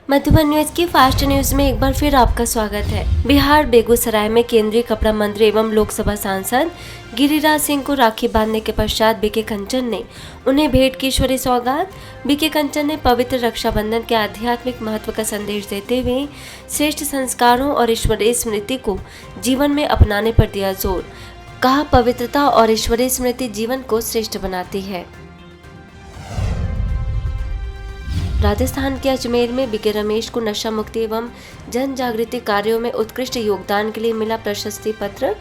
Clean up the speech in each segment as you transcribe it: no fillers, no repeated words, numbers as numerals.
Madhuban news की fast news में एक बार फिर आपका स्वागत है। बिहार बेगूसराय में केंद्रीय कपड़ा मंत्री एवं लोकसभा सांसद गिरिराज सिंह को राखी बांधने के पश्चात बीके कंचन ने उन्हें भेंट की ईश्वरीय सौगात। बीके कंचन ने पवित्र रक्षाबंधन के आध्यात्मिक महत्व का संदेश देते हुए श्रेष्ठ संस्कारों और ईश्वरीय स्मृति को जीवन में अपनाने पर दिया जोर। कहा, पवित्रता और ईश्वरीय स्मृति जीवन को श्रेष्ठ बनाती है। राजस्थान के अजमेर में बीके रमेश को नशा मुक्ति एवं जन जागृति कार्यों में उत्कृष्ट योगदान के लिए मिला प्रशस्ति पत्र।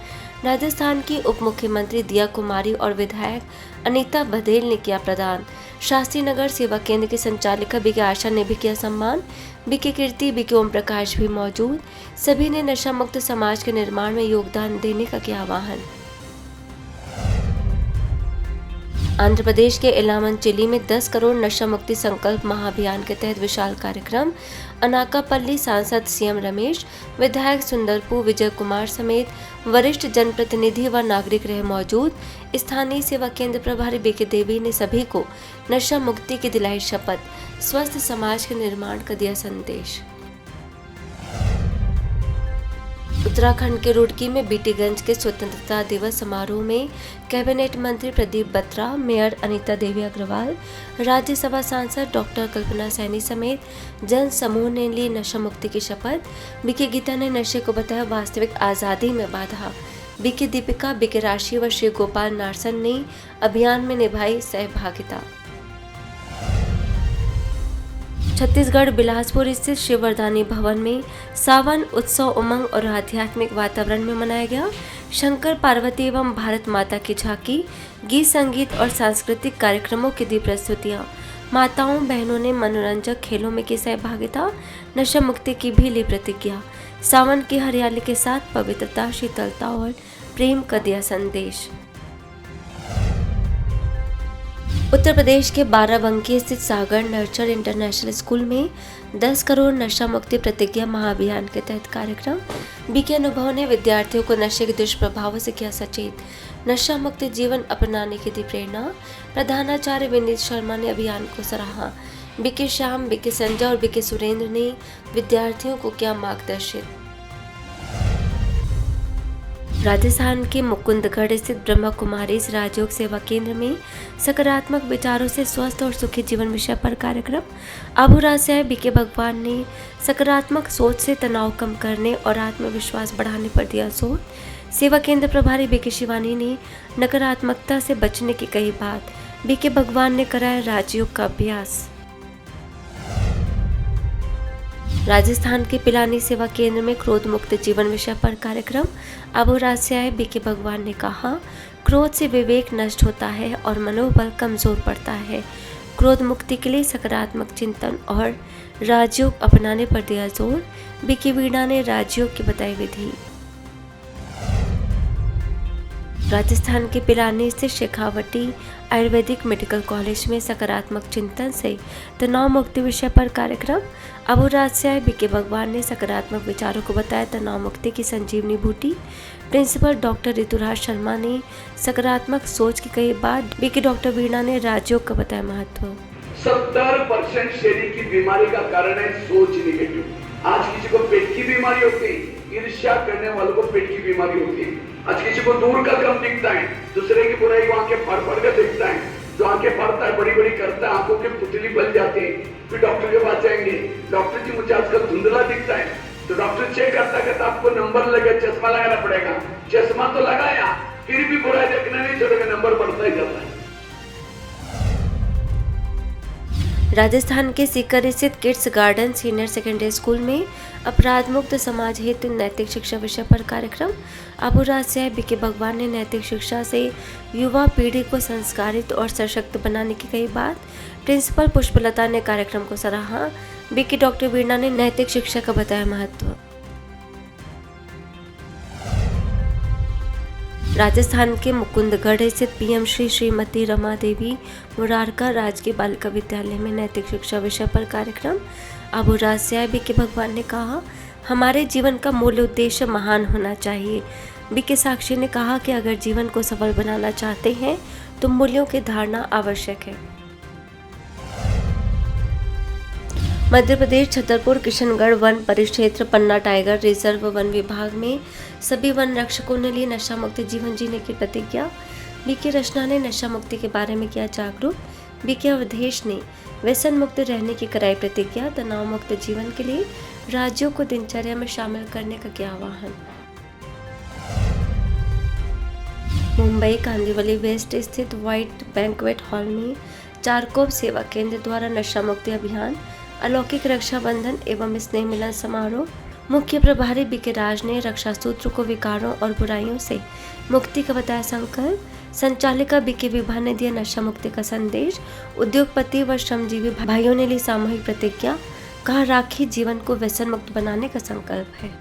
राजस्थान की उप मुख्यमंत्री दिया कुमारी और विधायक अनीता बघेल ने किया प्रदान। शास्त्री नगर सेवा केंद्र की संचालिका बीके आशा ने भी किया सम्मान। बीके कीर्ति, बीके ओम प्रकाश भी मौजूद। सभी ने नशा मुक्त समाज के निर्माण में योगदान देने का किया आह्वान। आंध्र प्रदेश के इलामंचिली में 10 करोड़ नशा मुक्ति संकल्प महाअभियान के तहत विशाल कार्यक्रम। अनाकापल्ली सांसद सीएम रमेश, विधायक सुंदरपू विजय कुमार समेत वरिष्ठ जनप्रतिनिधि व नागरिक रहे मौजूद। स्थानीय सेवा केंद्र प्रभारी बीके देवी ने सभी को नशा मुक्ति की दिलाई शपथ। स्वस्थ समाज के निर्माण का दिया संदेश। उत्तराखंड के रुड़की में बीटीगंज के स्वतंत्रता दिवस समारोह में कैबिनेट मंत्री प्रदीप बत्रा, मेयर अनीता देवी अग्रवाल, राज्यसभा सांसद डॉक्टर कल्पना सैनी समेत जन समूह ने ली नशा मुक्ति की शपथ। बीके गीता ने नशे को बताया वास्तविक आज़ादी में बाधा। बीके दीपिका, बीके राशि व श्री गोपाल नारसन ने अभियान में निभाई सहभागिता। छत्तीसगढ़ बिलासपुर स्थित शिववरदानी भवन में सावन उत्सव उमंग और आध्यात्मिक वातावरण में मनाया गया। शंकर पार्वती एवं भारत माता की झांकी, गीत संगीत और सांस्कृतिक कार्यक्रमों की दी प्रस्तुतियां। माताओं बहनों ने मनोरंजक खेलों में की सहभागिता। नशा मुक्ति की भी ली प्रतिज्ञा। सावन की हरियाली के साथ पवित्रता, शीतलता और प्रेम का दिया संदेश। उत्तर प्रदेश के बाराबंकी स्थित सागर नर्चर इंटरनेशनल स्कूल में 10 करोड़ नशा मुक्ति प्रतिज्ञा महाअभियान के तहत कार्यक्रम। बीके अनुभव ने विद्यार्थियों को नशे के दुष्प्रभावों से किया सचेत। नशा मुक्त जीवन अपनाने की दी प्रेरणा। प्रधानाचार्य विनीत शर्मा ने अभियान को सराहा। बीके श्याम, बीके संजय और बीके सुरेंद्र ने विद्यार्थियों को किया मार्गदर्शित। राजस्थान के मुकुंदगढ़ स्थित ब्रह्मा कुमारीज राजयोग सेवा केंद्र में सकारात्मक विचारों से स्वस्थ और सुखी जीवन विषय पर कार्यक्रम। अबुरास्याय बीके भगवान ने सकारात्मक सोच से तनाव कम करने और आत्मविश्वास बढ़ाने पर दिया जोर। सेवा केंद्र प्रभारी बीके शिवानी ने नकारात्मकता से बचने की कही बात। बीके भगवान ने कराया राजयोग का अभ्यास। राजस्थान के पिलानी सेवा केंद्र में क्रोध मुक्त जीवन विषय पर कार्यक्रम। अबुरास्याय बीके भगवान ने कहा, क्रोध से विवेक नष्ट होता है और मनोबल कमजोर पड़ता है। क्रोध मुक्ति के लिए सकारात्मक चिंतन और राजयोग अपनाने पर दिया जोर। बीके वीणा ने राजयोग की बताई विधि। राजस्थान के पिलानी स्थित शेखावटी आयुर्वेदिक मेडिकल कॉलेज में सकारात्मक चिंतन से तनाव मुक्ति विषय पर कार्यक्रम। अबुरास्याय बीके भगवान ने सकारात्मक विचारों को बताया तनाव मुक्ति की संजीवनी बूटी। प्रिंसिपल डॉक्टर ऋतुराज शर्मा ने सकारात्मक सोच की कही बात। बीके डॉक्टर वीणा ने राजयोग का बताया महत्व। 70% शरीर की बीमारी का कारण है सोच निगेटिव। आज किसी को पेट की बीमारी होती है, ईर्ष्या करने वालों को पेट की बीमारी होती है। आज किसी को दूर का कम दिखता है, दूसरे की बुराई को आंखें फाड़ फाड़ कर देखता है। जो आंखें फाड़ता है, बड़ी बड़ी करता है, आंखों के पुतली बन जाती है। फिर डॉक्टर के पास जाएंगे, डॉक्टर जी मुझे आजकल धुंधला दिखता है, तो डॉक्टर चेक करता है, कहता आपको नंबर लगे, चश्मा लगाना पड़ेगा। चश्मा तो लगाया, फिर भी बुराई देखना नहीं छोड़ेगा, नंबर बढ़ता ही जाता है। राजस्थान के सीकर स्थित kids garden senior secondary School में अपराध मुक्त समाज हेतु नैतिक शिक्षा विषय पर कार्यक्रम। अबुरास्याय बीके भगवान ने नैतिक शिक्षा से युवा पीढ़ी को संस्कारित और सशक्त बनाने की कही बात। प्रिंसिपल पुष्पलता ने कार्यक्रम को सराहा। बीके डॉक्टर वीणा ने नैतिक शिक्षा का बताया महत्व। राजस्थान के मुकुंदगढ़ स्थित पीएम श्रीमती रमा देवी मुरारका राजकीय बालिका विद्यालय में नैतिक शिक्षा विषय पर कार्यक्रम। अबुरास्याय बीके भगवान ने कहा, हमारे जीवन का मूल उद्देश्य महान होना चाहिए। बीके साक्षी ने कहा कि अगर जीवन को सफल बनाना चाहते हैं तो मूल्यों की धारणा आवश्यक है। मध्य प्रदेश छतरपुर किशनगढ़ वन परिक्षेत्र पन्ना टाइगर रिजर्व वन विभाग में सभी वन रक्षकों ने ली नशा मुक्त जीवन जीने की प्रतिज्ञा। बीके रचना ने नशा मुक्ति के बारे में किया जागरूक। बीके अवधेश ने व्यसन मुक्त रहने की कराई प्रतिज्ञा। तनाव मुक्त जीवन के लिए राज्यों को दिनचर्या में शामिल करने का किया आह्वान। मुंबई कांदिवली वेस्ट स्थित व्हाइट बैंक्वेट हॉल में चारकोप सेवा केंद्र द्वारा नशा मुक्ति अभियान, अलौकिक रक्षाबंधन एवं स्नेह मिलन समारोह। मुख्य प्रभारी बीके राज ने रक्षा सूत्र को विकारों और बुराइयों से मुक्ति का बताया संकल्प। संचालिका बीके विभा ने दिया नशा मुक्ति का संदेश। उद्योगपति व श्रमजीवी भाइयों ने ली सामूहिक प्रतिज्ञा। कहा राखी जीवन को व्यसन मुक्त बनाने का संकल्प है।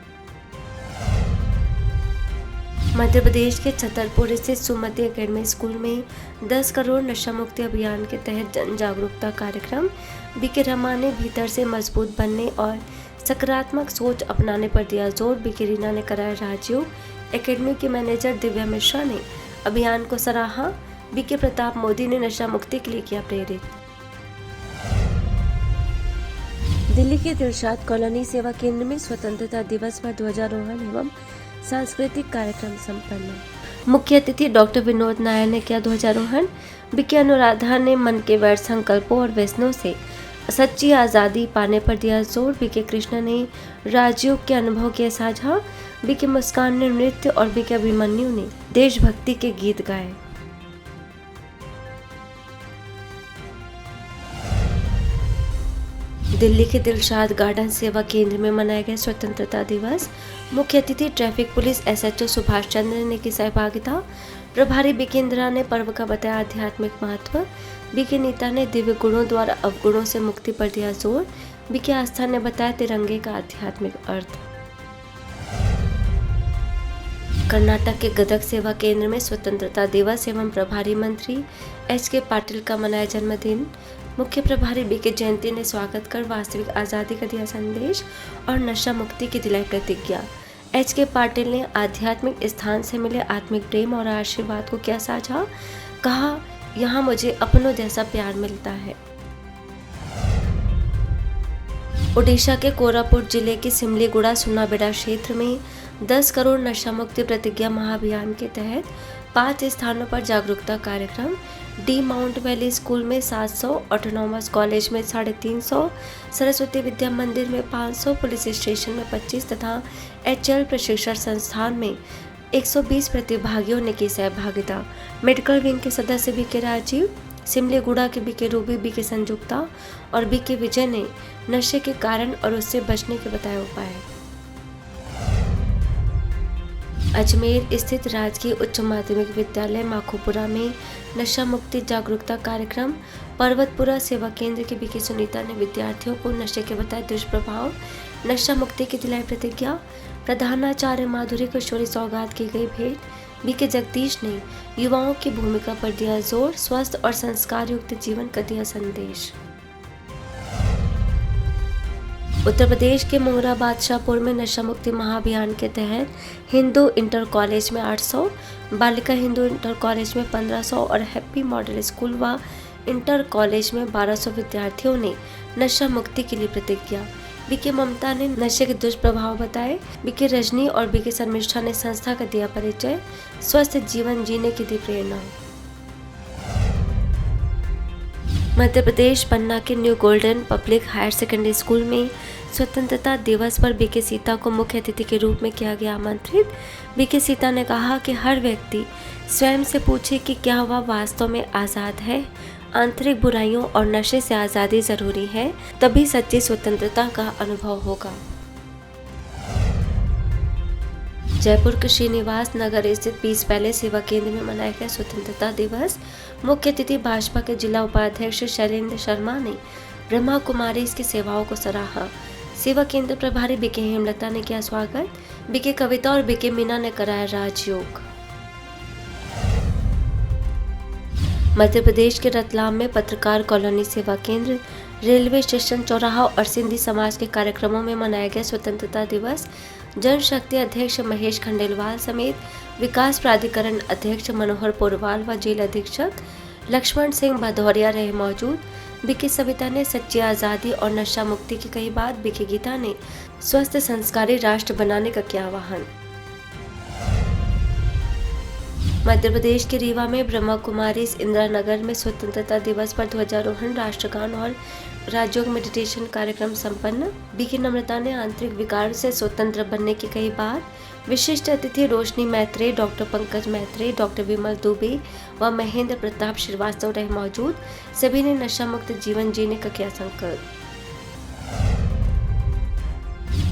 मध्य प्रदेश के छतरपुर स्थित सुमति एकेडमी स्कूल में 10 करोड़ नशा मुक्ति अभियान के तहत जन जागरूकता कार्यक्रम। बीके रमा ने भीतर से मजबूत बनने और सकारात्मक सोच अपनाने पर दिया जोर। बीके रीना ने कराया राजयोग। एकेडमी के मैनेजर दिव्या मिश्रा ने अभियान को सराहा। बीके प्रताप मोदी ने नशा मुक्ति के लिए किया प्रेरित। दिल्ली के दिलशाद कॉलोनी सेवा केंद्र में स्वतंत्रता दिवस पर ध्वजारोहण एवं सांस्कृतिक कार्यक्रम संपन्न। मुख्य अतिथि डॉक्टर विनोद नायर ने किया ध्वजारोहण। बीके अनुराधा ने मन के वैर संकल्पों और व्यसनों से सच्ची आज़ादी पाने पर दिया जोर। बीके कृष्णा ने राजयोग के अनुभव किए साझा। बीके मुस्कान ने नृत्य और बीके अभिमन्यु ने देशभक्ति के गीत गाए। दिल्ली के दिलशाद गार्डन सेवा केंद्र में मनाया गया स्वतंत्रता दिवस। मुख्य अतिथि traffic police SHO Subhash Chandra ने की सहभागिता। प्रभारी बीके इंदिरा ने पर्व का बताया आध्यात्मिक महत्व। बीके नीता ने दिव्य गुणों द्वारा अवगुणों से मुक्ति पर दिया जोर। बीके आस्था ने बताया तिरंगे का आध्यात्मिक अर्थ। कर्नाटक के गदग सेवा केंद्र में स्वतंत्रता दिवस एवं प्रभारी मंत्री HK पाटिल का मनाया जन्मदिन। मुख्य प्रभारी बीके जयंती ने स्वागत कर वास्तविक आज़ादी का दिया संदेश और नशा मुक्ति की दिलाई प्रतिज्ञा। HK पाटिल ने आध्यात्मिक स्थान से मिले आत्मिक प्रेम और आशीर्वाद को किया साझा। कहा यहाँ मुझे अपनों जैसा प्यार मिलता है। ओडिशा के कोरापुट जिले के सिमलीगुड़ा सुनाबेड़ा क्षेत्र में 10 करोड़ नशा मुक्ति प्रतिज्ञा महाअभियान के तहत 5 स्थानों पर जागरूकता कार्यक्रम। डी माउंट वैली स्कूल में 700, ऑटोनॉमस कॉलेज में 350, सरस्वती विद्या मंदिर में 500, पुलिस स्टेशन में 25 तथा HL प्रशिक्षण संस्थान में 120 प्रतिभागियों ने की सहभागिता। मेडिकल विंग के सदस्य बीके राजीव, सिमलीगुड़ा के बीके रूबी, बीके संजुक्ता और बीके विजय ने नशे के कारण और उससे बचने के बताए उपाय। अजमेर स्थित राजकीय उच्च माध्यमिक विद्यालय माखोपुरा में नशा मुक्ति जागरूकता कार्यक्रम। पर्वतपुरा सेवा केंद्र के बीके सुनीता ने विद्यार्थियों को नशे के बताए दुष्प्रभाव, नशा मुक्ति की दिलाई प्रतिज्ञा। प्रधानाचार्य माधुरी किशोरी सौगात की गई भेंट। बीके जगदीश ने युवाओं की भूमिका पर दिया जोर। स्वस्थ और संस्कार युक्त जीवन का दिया संदेश। उत्तर प्रदेश के मोंगरा बादशाहपुर में नशा मुक्ति महाअभियान के तहत हिंदू इंटर कॉलेज में 800, बालिका हिंदू इंटर कॉलेज में 1500 और हैप्पी मॉडल स्कूल व इंटर कॉलेज में 1200 विद्यार्थियों ने नशा मुक्ति के लिए प्रतिज्ञा। बीके ममता ने नशे के दुष्प्रभाव बताए। बीके रजनी और बीके शर्मिष्ठा ने संस्था का दिया परिचय। स्वस्थ जीवन जीने की दी प्रेरणा। मध्य प्रदेश पन्ना के New Golden Public Higher Secondary School में स्वतंत्रता दिवस पर बीके सीता को मुख्य अतिथि के रूप में किया गया आमंत्रित। बीके सीता ने कहा कि हर व्यक्ति स्वयं से पूछे कि क्या वह वास्तव में आज़ाद है। आंतरिक बुराइयों और नशे से आज़ादी जरूरी है, तभी सच्ची स्वतंत्रता का अनुभव होगा। जयपुर के श्रीनिवास नगर स्थित पीस पैलेस सेवा केंद्र में मनाया गया स्वतंत्रता दिवस। मुख्य अतिथि भाजपा के जिला उपाध्यक्ष शैलेंद्र शर्मा ने ब्रह्मा कुमारी की सेवाओं को सराहा। सेवा केंद्र प्रभारी बीके हेमलता ने किया स्वागत। बीके कविता और बीके मीना ने कराया राजयोग। मध्य प्रदेश के रतलाम में पत्रकार कॉलोनी सेवा केंद्र, रेलवे स्टेशन चौराहा और सिंधी समाज के कार्यक्रमों में मनाया गया स्वतंत्रता दिवस। जनशक्ति अध्यक्ष महेश खंडेलवाल समेत विकास प्राधिकरण अध्यक्ष मनोहर पोरवाल व जेल अधीक्षक लक्ष्मण सिंह भदौरिया रहे मौजूद। बीके सविता ने सच्ची आज़ादी और नशा मुक्ति की कही बात। बीके गीता ने स्वस्थ संस्कारी राष्ट्र बनाने का किया आह्वान। मध्य प्रदेश के रीवा में ब्रह्मा कुमारी इंदिरा नगर में स्वतंत्रता दिवस पर ध्वजारोहण, राष्ट्रगान और राजयोग मेडिटेशन कार्यक्रम संपन्न। बीके नम्रता ने आंतरिक विकार से स्वतंत्र बनने की कही बात। विशिष्ट अतिथि रोशनी मैत्रेय, डॉक्टर पंकज मैत्रेय, डॉक्टर विमल दुबे व महेंद्र प्रताप श्रीवास्तव रहे मौजूद। सभी ने नशा मुक्त जीवन जीने का किया संकल्प।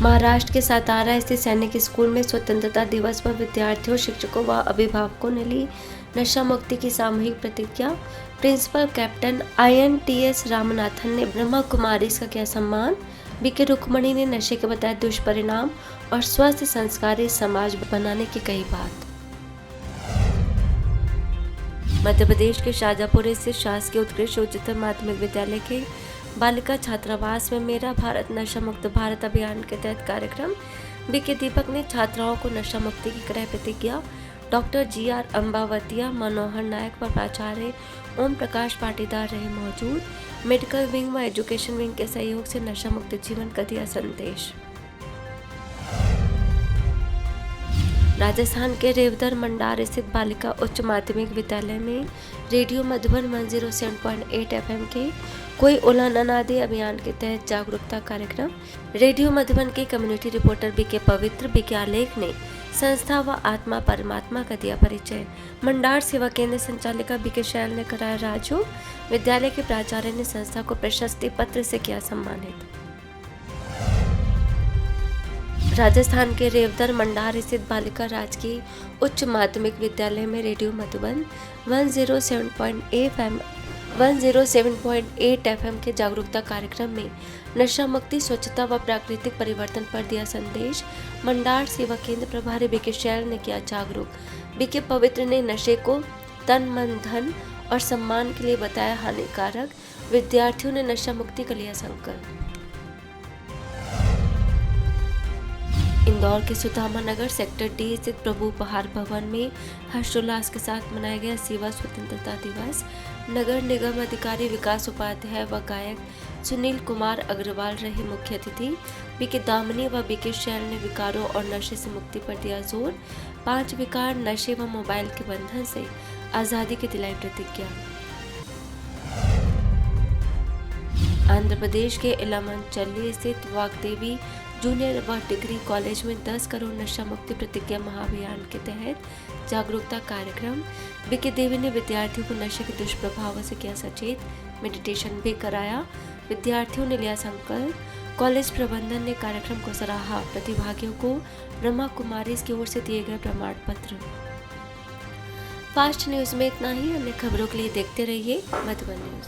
महाराष्ट्र के सातारा स्थित सैनिक स्कूल में स्वतंत्रता दिवस पर विद्यार्थियों, शिक्षकों व अभिभावकों ने ली नशा मुक्ति की सामूहिक प्रतिज्ञा। प्रिंसिपल कैप्टन INTS रामनाथन ने ब्रह्मा कुमारीज का किया सम्मान। बीके रुक्मणी ने नशे के बताए दुष्परिणाम और स्वस्थ संस्कारी समाज बनाने की कही बात। मध्य प्रदेश के शाजापुर स्थित शासकीय उत्कृष्ट उच्चतर माध्यमिक विद्यालय के बालिका छात्रावास में मेरा भारत नशा मुक्त भारत अभियान के तहत कार्यक्रम। बीके दीपक ने छात्राओं को नशा मुक्ति की कराई प्रतिज्ञा। डॉक्टर GR अंबावतिया, मनोहर नायक व प्राचार्य ओम प्रकाश पाटीदार रहे मौजूद। मेडिकल विंग व एजुकेशन विंग के सहयोग से नशा मुक्त जीवन का दिया संदेश। राजस्थान के रेवदर मंडार स्थित बालिका उच्च माध्यमिक विद्यालय में रेडियो मधुबन 107.8 FM के कोई उल्लंघन आदि अभियान के तहत जागरूकता कार्यक्रम। रेडियो मधुबन के कम्युनिटी रिपोर्टर बीके पवित्र, बीके आलेख ने संस्था व आत्मा परमात्मा का दिया परिचय। मंडार सेवा केंद्र संचालिका बीके शैल ने कराया राजयोग। विद्यालय के प्राचार्य ने संस्था को प्रशस्ति पत्र से किया सम्मानित। राजस्थान के रेवदर मंडार स्थित बालिका राजकीय उच्च माध्यमिक विद्यालय में रेडियो मधुबन 107.8 FM के जागरूकता कार्यक्रम में नशा मुक्ति, स्वच्छता व प्राकृतिक परिवर्तन पर दिया संदेश। मंडार सेवा केंद्र प्रभारी बीके शैल ने किया जागरूक। बीके पवित्र ने नशे को तन, मन, धन और सम्मान के लिए बताया हानिकारक। विद्यार्थियों ने नशा मुक्ति का लिया संकल्प। इंदौर के सुदामा नगर सेक्टर D स्थित प्रभु उपहार भवन में हर्षोल्लास के साथ मनाया गया सेवा स्वतंत्रता दिवस। नगर निगम अधिकारी विकास उपाध्याय व गायक सुनील कुमार अग्रवाल रहे मुख्य अतिथि। बीके दामनी व बीके शैल ने विकारों और नशे से मुक्ति पर दिया जोर। 5 विकार, नशे व मोबाइल के बंधन से आजादी की दिलाई प्रतिज्ञा। आंध्र प्रदेश के इलामंचल्ली स्थित वाग्देवी जूनियर व डिग्री कॉलेज में 10 करोड़ नशा मुक्ति प्रतिज्ञा महाअभियान के तहत जागरूकता कार्यक्रम। बीके देवी ने विद्यार्थियों को नशे के दुष्प्रभावों से किया सचेत। मेडिटेशन भी कराया। विद्यार्थियों ने लिया संकल्प। कॉलेज प्रबंधन ने कार्यक्रम को सराहा। प्रतिभागियों को ब्रह्मा कुमारीज की ओर से दिए गए प्रमाण पत्र। फास्ट न्यूज में इतना ही। अन्य खबरों के लिए देखते रहिए मधुबन न्यूज।